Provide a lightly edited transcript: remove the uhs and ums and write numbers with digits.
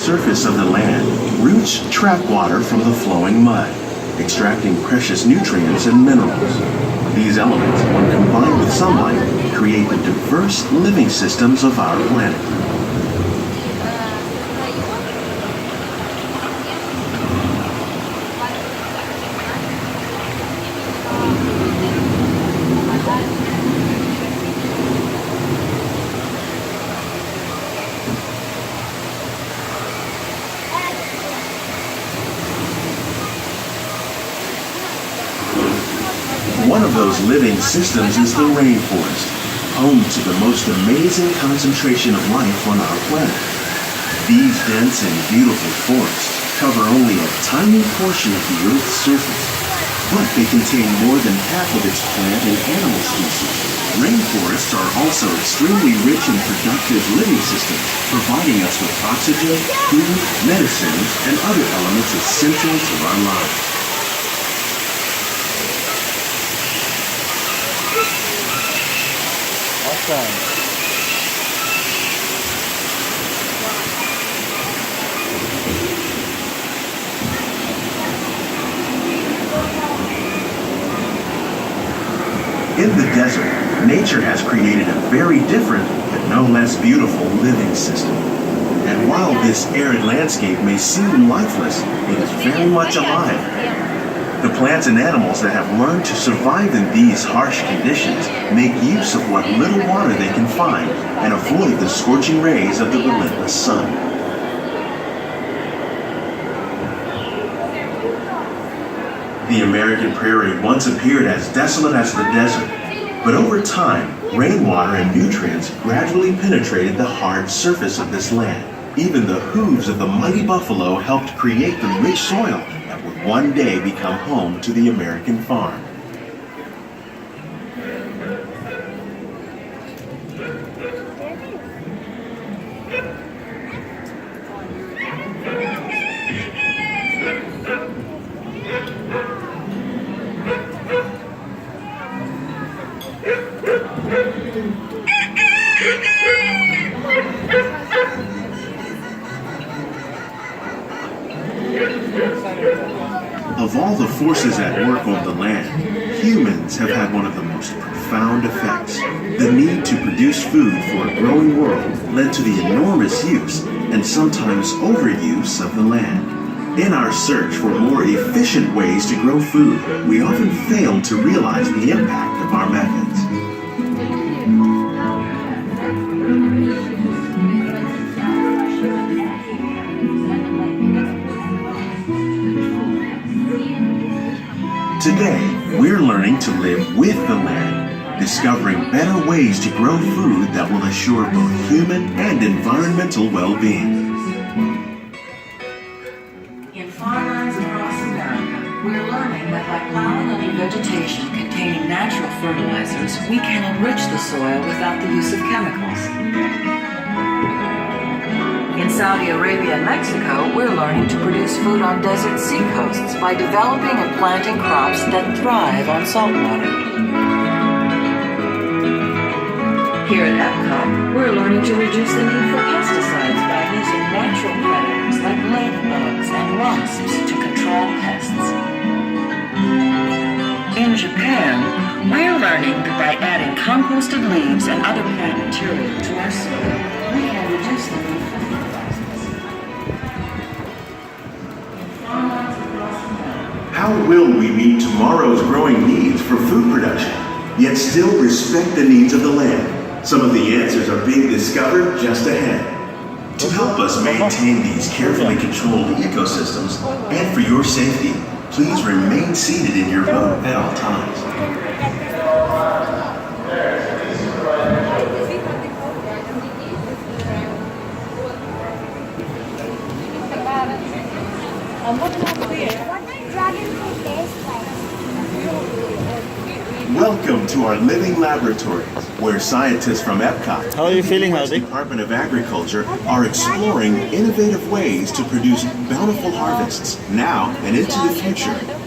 Surface of the land, roots trap water from the flowing mud, extracting precious nutrients and minerals. These elements, when combined with sunlight, create the diverse living systems of our planet. One of those living systems is the rainforest, home to the most amazing concentration of life on our planet. These dense and beautiful forests cover only a tiny portion of the Earth's surface, but they contain more than half of its plant and animal species. Rainforests are also extremely rich and productive living systems, providing us with oxygen, food, medicines, and other elements essential to our lives. Awesome. In the desert, nature has created a very different, but no less beautiful living system. And while this arid landscape may seem lifeless, it is very much alive. The plants and animals that have learned to survive in these harsh conditions make use of what little water they can find and avoid the scorching rays of the relentless sun. The American prairie once appeared as desolate as the desert, but over time, rainwater and nutrients gradually penetrated the hard surface of this land. Even the hooves of the mighty buffalo helped create the rich soil that would one day become home to the American farm. Of all the forces at work on the land, humans have had one of the most profound effects. The need to produce food for a growing world led to the enormous use and sometimes overuse of the land. In our search for more efficient ways to grow food, we often fail to realize the impact of our methods. Today, we're learning to live with the land, discovering better ways to grow food that will assure both human and environmental well-being. In farmlands across America, we're learning that by plowing over vegetation containing natural fertilizers, we can enrich the soil without the use of chemicals. In Saudi Arabia and Mexico, we're learning to produce food on desert seacoasts by developing and planting crops that thrive on salt water. Here at Epcot, we're learning to reduce the need for pesticides by using natural predators like ladybugs and wasps to control pests. In Japan, we're learning that by adding composted leaves and other plant material to our soil, we can reduce the need for How will we meet tomorrow's growing needs for food production, yet still respect the needs of the land? Some of the answers are being discovered just ahead. To help us maintain these carefully controlled ecosystems, and for your safety, please remain seated in your boat at all times. Welcome to our living laboratories, where scientists from Epcot How are you feeling, and the Howdy? Department of Agriculture are exploring innovative ways to produce bountiful harvests now and into the future.